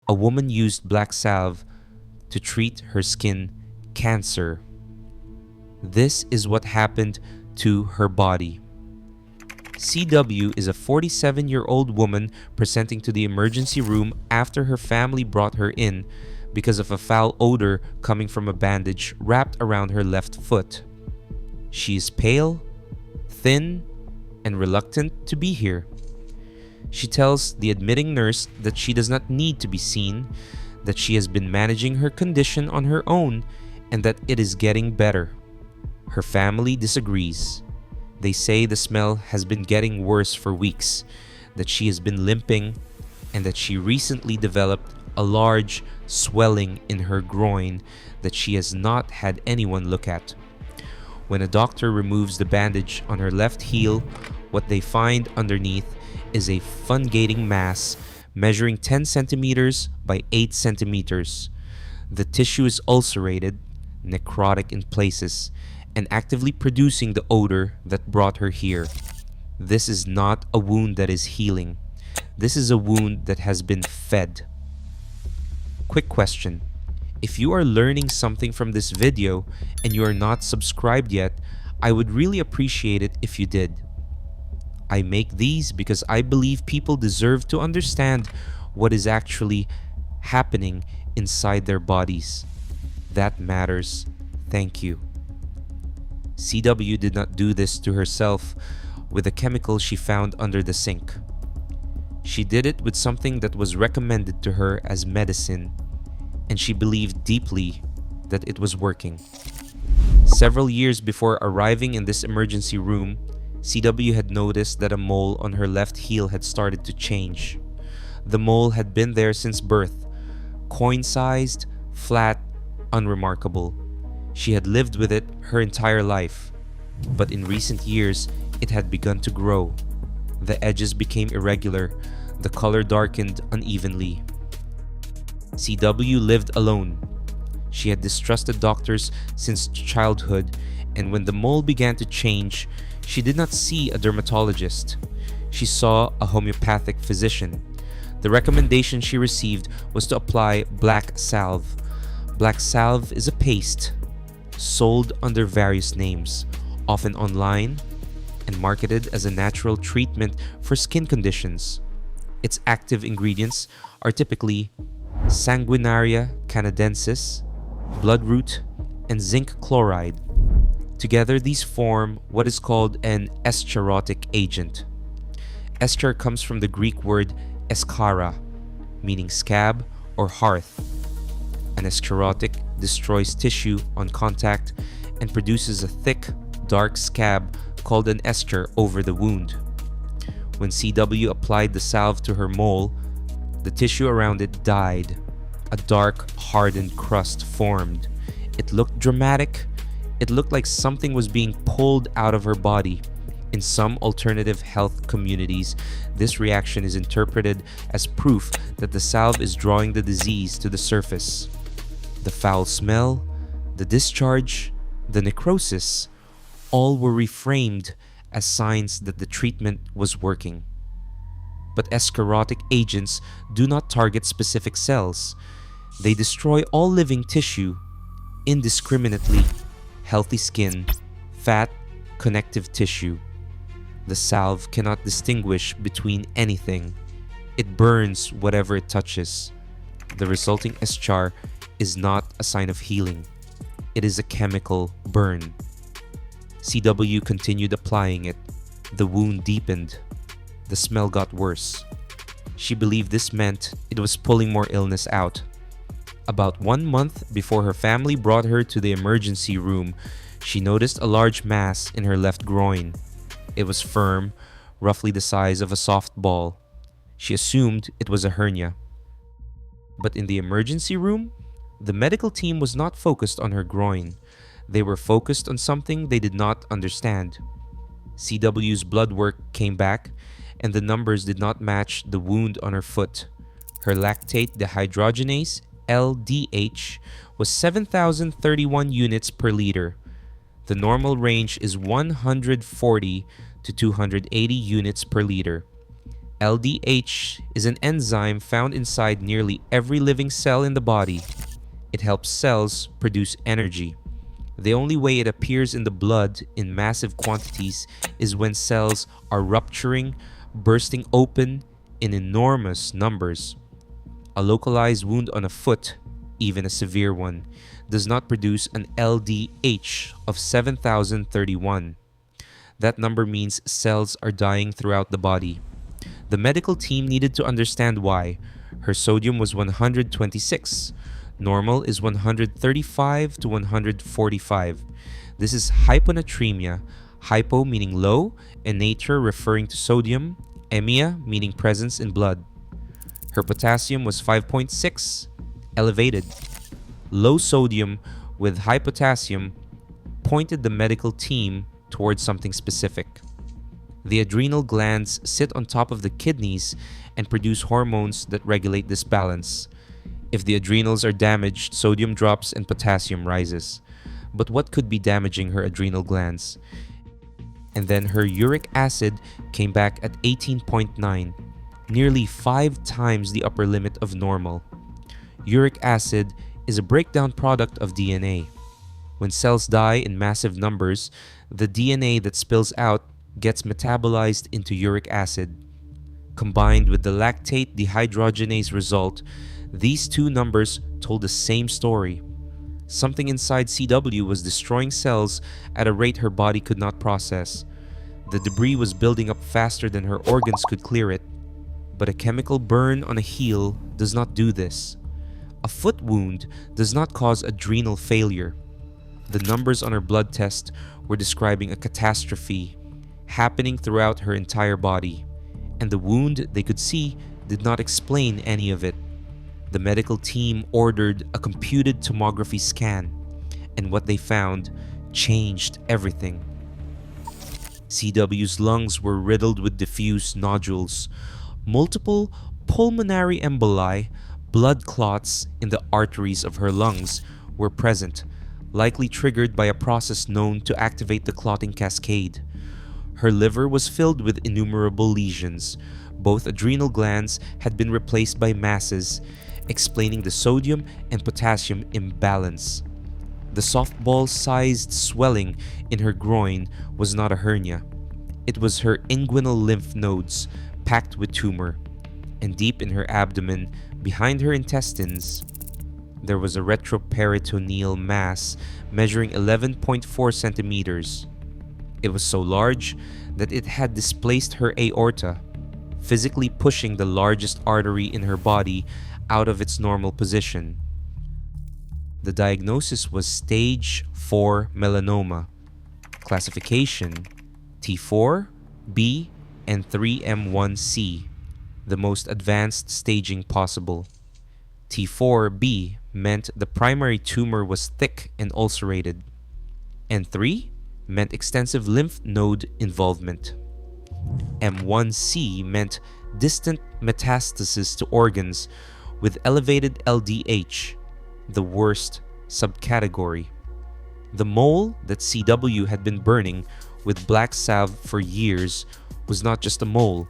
A woman used Black Salve to treat her skin cancer. This is what happened to her body. CW is a 47-year-old woman presenting to the emergency room after her family brought her in because of a foul odor coming from a bandage wrapped around her left foot. She is pale, thin, and reluctant to be here. She tells the admitting nurse that she does not need to be seen, that she has been managing her condition on her own, and that it is getting better. Her family disagrees. They say the smell has been getting worse for weeks, that she has been limping, and that she recently developed a large swelling in her groin that she has not had anyone look at. When a doctor removes the bandage on her left heel, what they find underneath is a fungating mass measuring 10 centimeters by 8 centimeters. The tissue is ulcerated, necrotic in places, and actively producing the odor that brought her here. This is not a wound that is healing. This is a wound that has been fed. Quick question. If you are learning something from this video and you are not subscribed yet, I would really appreciate it if you did. I make these because I believe people deserve to understand what is actually happening inside their bodies. That matters. Thank you. CW did not do this to herself with a chemical she found under the sink. She did it with something that was recommended to her as medicine, and she believed deeply that it was working. Several years before arriving in this emergency room, CW had noticed that a mole on her left heel had started to change. The mole had been there since birth, coin-sized, flat, unremarkable. She had lived with it her entire life, but in recent years, it had begun to grow. The edges became irregular, the color darkened unevenly. CW lived alone. She had distrusted doctors since childhood, and when the mole began to change, she did not see a dermatologist. She saw a homeopathic physician. The recommendation she received was to apply Black Salve. Black Salve is a paste sold under various names, often online, and marketed as a natural treatment for skin conditions. Its active ingredients are typically Sanguinaria canadensis, bloodroot, and zinc chloride. Together, these form what is called an escharotic agent. Eschar comes from the Greek word eschara, meaning scab or hearth. An escharotic destroys tissue on contact and produces a thick, dark scab called an eschar over the wound. When CW applied the salve to her mole, the tissue around it died. A dark, hardened crust formed. It looked dramatic. It looked like something was being pulled out of her body. In some alternative health communities, this reaction is interpreted as proof that the salve is drawing the disease to the surface. The foul smell, the discharge, the necrosis, all were reframed as signs that the treatment was working. But escharotic agents do not target specific cells. They destroy all living tissue indiscriminately: healthy skin, fat, connective tissue. The salve cannot distinguish between anything. It burns whatever it touches. The resulting eschar is not a sign of healing. It is a chemical burn. CW continued applying it. The wound deepened. The smell got worse. She believed this meant it was pulling more illness out. About 1 month before her family brought her to the emergency room, she noticed a large mass in her left groin. It was firm, roughly the size of a softball. She assumed it was a hernia. But in the emergency room, the medical team was not focused on her groin. They were focused on something they did not understand. CW's blood work came back, and the numbers did not match the wound on her foot. Her lactate dehydrogenase, LDH, was 7,031 units per liter. The normal range is 140 to 280 units per liter. LDH is an enzyme found inside nearly every living cell in the body. It helps cells produce energy. The only way it appears in the blood in massive quantities is when cells are rupturing, bursting open in enormous numbers. A localized wound on a foot, even a severe one, does not produce an LDH of 7,031. That number means cells are dying throughout the body. The medical team needed to understand why. Her sodium was 126. Normal is 135 to 145. This is hyponatremia. Hypo meaning low, and nature referring to sodium, emia meaning presence in blood. Her potassium was 5.6, elevated. Low sodium with high potassium pointed the medical team towards something specific. The adrenal glands sit on top of the kidneys and produce hormones that regulate this balance. If the adrenals are damaged, sodium drops and potassium rises. But what could be damaging her adrenal glands? And then her uric acid came back at 18.9, nearly 5 times the upper limit of normal. Uric acid is a breakdown product of DNA. When cells die in massive numbers, the DNA that spills out gets metabolized into uric acid. Combined with the lactate dehydrogenase result, these two numbers told the same story. Something inside CW was destroying cells at a rate her body could not process. The debris was building up faster than her organs could clear it. But a chemical burn on a heel does not do this. A foot wound does not cause adrenal failure. The numbers on her blood test were describing a catastrophe happening throughout her entire body, and the wound they could see did not explain any of it. The medical team ordered a computed tomography scan, and what they found changed everything. CW's lungs were riddled with diffuse nodules, multiple pulmonary emboli, blood clots in the arteries of her lungs were present, likely triggered by a process known to activate the clotting cascade. Her liver was filled with innumerable lesions. Both adrenal glands had been replaced by masses, explaining the sodium and potassium imbalance. The softball-sized swelling in her groin was not a hernia. It was her inguinal lymph nodes packed with tumor. And deep in her abdomen, behind her intestines, there was a retroperitoneal mass measuring 11.4 centimeters. It was so large that it had displaced her aorta, physically pushing the largest artery in her body out of its normal position. The diagnosis was stage 4 melanoma. Classification T4, B, and 3M1C, the most advanced staging possible. T4B meant the primary tumor was thick and ulcerated, and 3 meant extensive lymph node involvement. M1C meant distant metastasis to organs with elevated LDH, the worst subcategory. The mole that CW had been burning with Black Salve for years was not just a mole,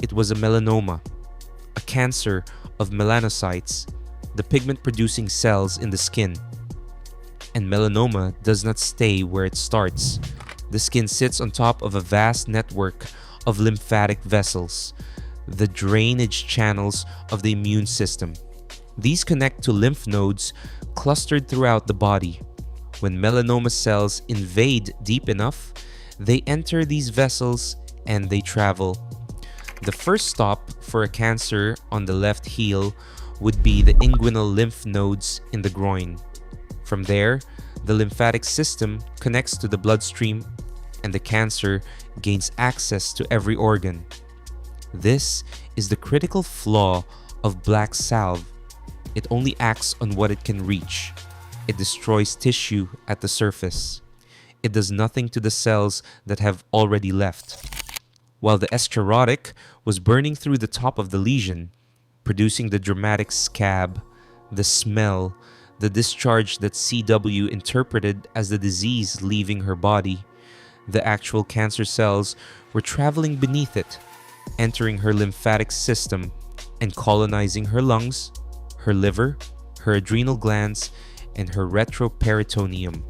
it was a melanoma, a cancer of melanocytes, the pigment-producing cells in the skin. And melanoma does not stay where it starts. The skin sits on top of a vast network of lymphatic vessels, the drainage channels of the immune system. These connect to lymph nodes clustered throughout the body. When melanoma cells invade deep enough, they enter these vessels and they travel. The first stop for a cancer on the left heel would be the inguinal lymph nodes in the groin. From there, the lymphatic system connects to the bloodstream and the cancer gains access to every organ. This is the critical flaw of Black Salve. It only acts on what it can reach. It destroys tissue at the surface. It does nothing to the cells that have already left. While the escharotic was burning through the top of the lesion, producing the dramatic scab, the smell, the discharge that CW interpreted as the disease leaving her body, the actual cancer cells were traveling beneath it, entering her lymphatic system and colonizing her lungs, her liver, her adrenal glands, and her retroperitoneum.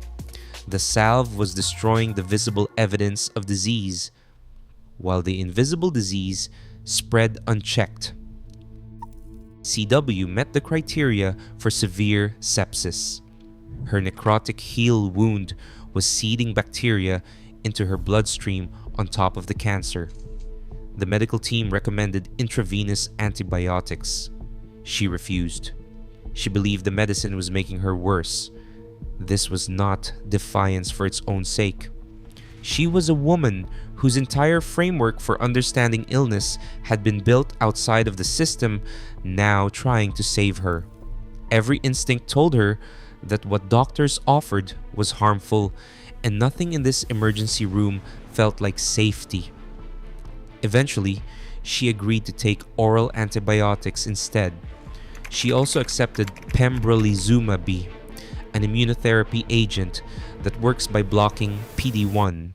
The salve was destroying the visible evidence of disease, while the invisible disease spread unchecked. CW met the criteria for severe sepsis. Her necrotic heel wound was seeding bacteria into her bloodstream on top of the cancer. The medical team recommended intravenous antibiotics. She refused. She believed the medicine was making her worse. This was not defiance for its own sake. She was a woman whose entire framework for understanding illness had been built outside of the system, now trying to save her. Every instinct told her that what doctors offered was harmful, and nothing in this emergency room felt like safety. Eventually, she agreed to take oral antibiotics instead. She also accepted pembrolizumab, an immunotherapy agent that works by blocking PD-1,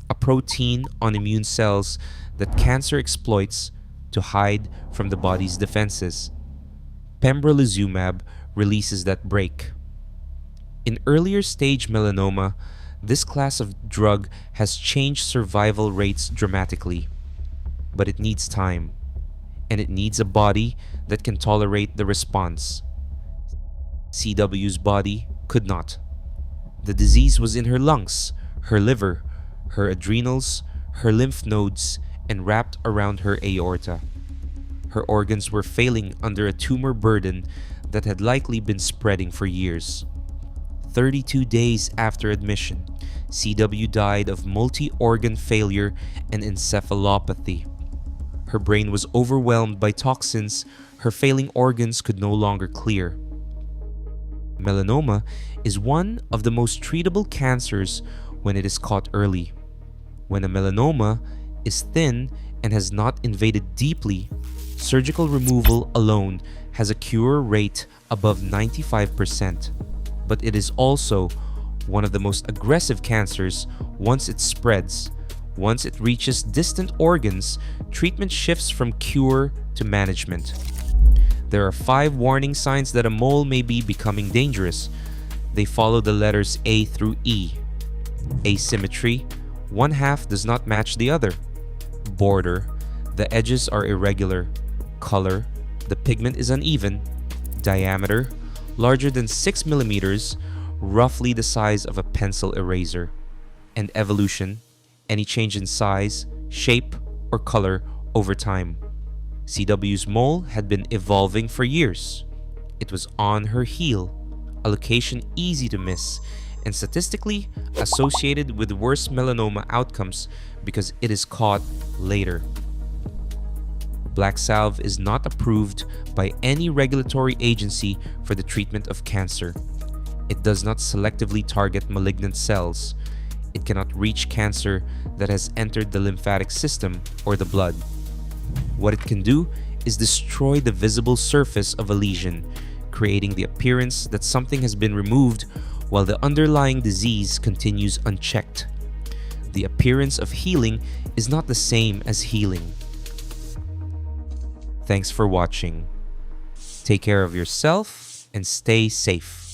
a protein on immune cells that cancer exploits to hide from the body's defenses. Pembrolizumab releases that brake. In earlier stage melanoma, this class of drug has changed survival rates dramatically. But it needs time, and it needs a body that can tolerate the response. CW's body could not. The disease was in her lungs, her liver, her adrenals, her lymph nodes, and wrapped around her aorta. Her organs were failing under a tumor burden that had likely been spreading for years. 32 days after admission, CW died of multi-organ failure and encephalopathy. Her brain was overwhelmed by toxins her failing organs could no longer clear. Melanoma is one of the most treatable cancers when it is caught early. When a melanoma is thin and has not invaded deeply, surgical removal alone has a cure rate above 95%. But it is also one of the most aggressive cancers once it spreads. Once it reaches distant organs, treatment shifts from cure to management. There are 5 warning signs that a mole may be becoming dangerous. They follow the letters A through E. Asymmetry, one half does not match the other. Border, the edges are irregular. Color, the pigment is uneven. Diameter, larger than 6 millimeters, roughly the size of a pencil eraser. And evolution, any change in size, shape, or color over time. CW's mole had been evolving for years. It was on her heel, a location easy to miss, and statistically associated with worse melanoma outcomes because it is caught later. Black Salve is not approved by any regulatory agency for the treatment of cancer. It does not selectively target malignant cells. It cannot reach cancer that has entered the lymphatic system or the blood. What it can do is destroy the visible surface of a lesion, creating the appearance that something has been removed while the underlying disease continues unchecked. The appearance of healing is not the same as healing. Thanks for watching. Take care of yourself and stay safe.